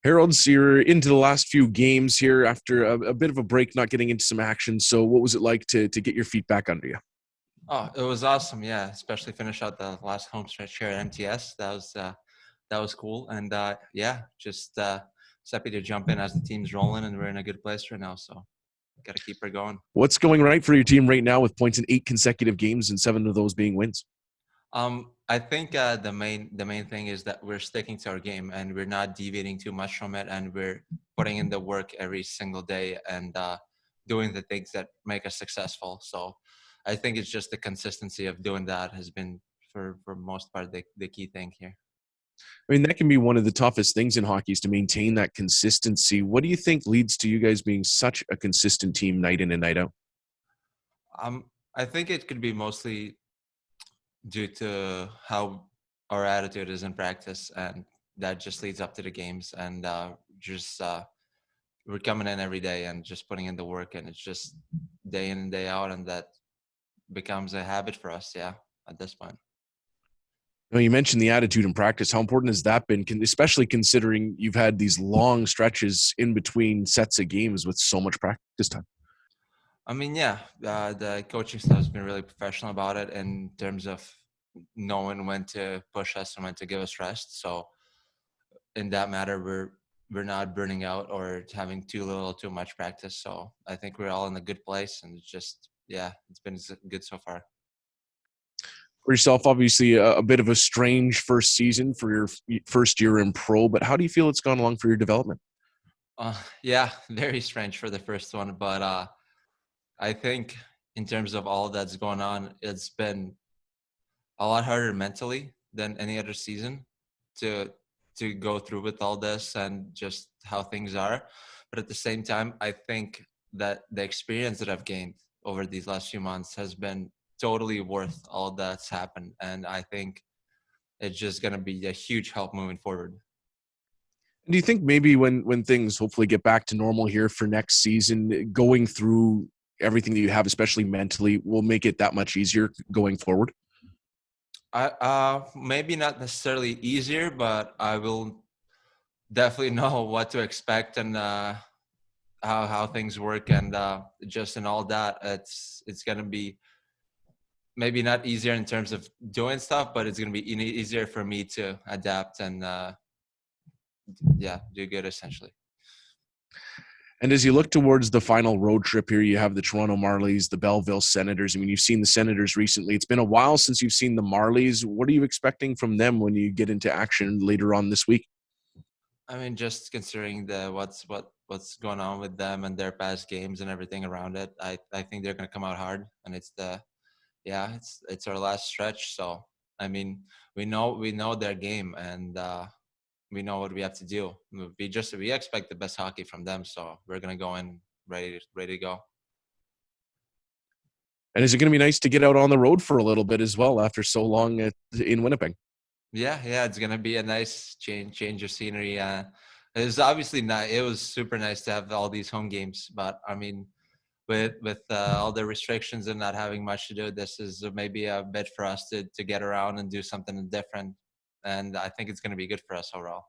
Haralds, you're into the last few games here after a bit of a break, not getting into some action. So what was it like to get your feet back under you? Oh, it was awesome. Yeah, especially finish out the last home stretch here at MTS. That was cool. And yeah, just happy to jump in as the team's rolling and we're in a good place right now. So got to keep her going. What's going right for your team right now with points in 8 consecutive games and 7 of those being wins? I think the main thing is that we're sticking to our game and we're not deviating too much from it, and we're putting in the work every single day and doing the things that make us successful. So I think it's just the consistency of doing that has been for most part the key thing here. I mean, that can be one of the toughest things in hockey is to maintain that consistency. What do you think leads to you guys being such a consistent team night in and night out? I think it could be mostly due to how our attitude is in practice, and that just leads up to the games. And just we're coming in every day and just putting in the work, and it's just day in and day out, and that becomes a habit for us. Yeah, at this point. Now, you mentioned the attitude in practice. How important has that been, especially considering you've had these long stretches in between sets of games with so much practice time? I mean, yeah, the coaching staff has been really professional about it in terms of knowing when to push us and when to give us rest. So in that matter, we're not burning out or having too little, too much practice. So I think we're all in a good place, and it's just yeah, it's been good so far. For yourself, obviously a bit of a strange first season for your first year in pro, but how do you feel it's gone along for your development? Yeah, very strange for the first one, but I think in terms of all that's going on, it's been a lot harder mentally than any other season to go through with all this and just how things are. But at the same time, I think that the experience that I've gained over these last few months has been totally worth all that's happened, and I think it's just going to be a huge help moving forward. Do you think maybe when things hopefully get back to normal here for next season, going through everything that you have, especially mentally, will make it that much easier going forward? I maybe not necessarily easier, but I will definitely know what to expect and how things work, and just in all that, it's gonna be maybe not easier in terms of doing stuff, but it's gonna be easier for me to adapt and yeah, do good essentially. And as you look towards the final road trip here, you have the Toronto Marlies, the Belleville Senators. I mean, you've seen the Senators recently. It's been a while since you've seen the Marlies. What are you expecting from them when you get into action later on this week? I mean, just considering the what's going on with them and their past games and everything around it, I think they're gonna come out hard, and it's the yeah, it's our last stretch. So I mean, we know their game, and we know what we have to do. We expect the best hockey from them, so we're gonna go in ready to go. And is it going to be nice to get out on the road for a little bit as well after so long in Winnipeg? Yeah, it's gonna be a nice change of scenery. It was obviously not. It was super nice to have all these home games, but I mean, with all the restrictions and not having much to do, this is maybe a bit for us to get around and do something different, and I think it's gonna be good for us overall.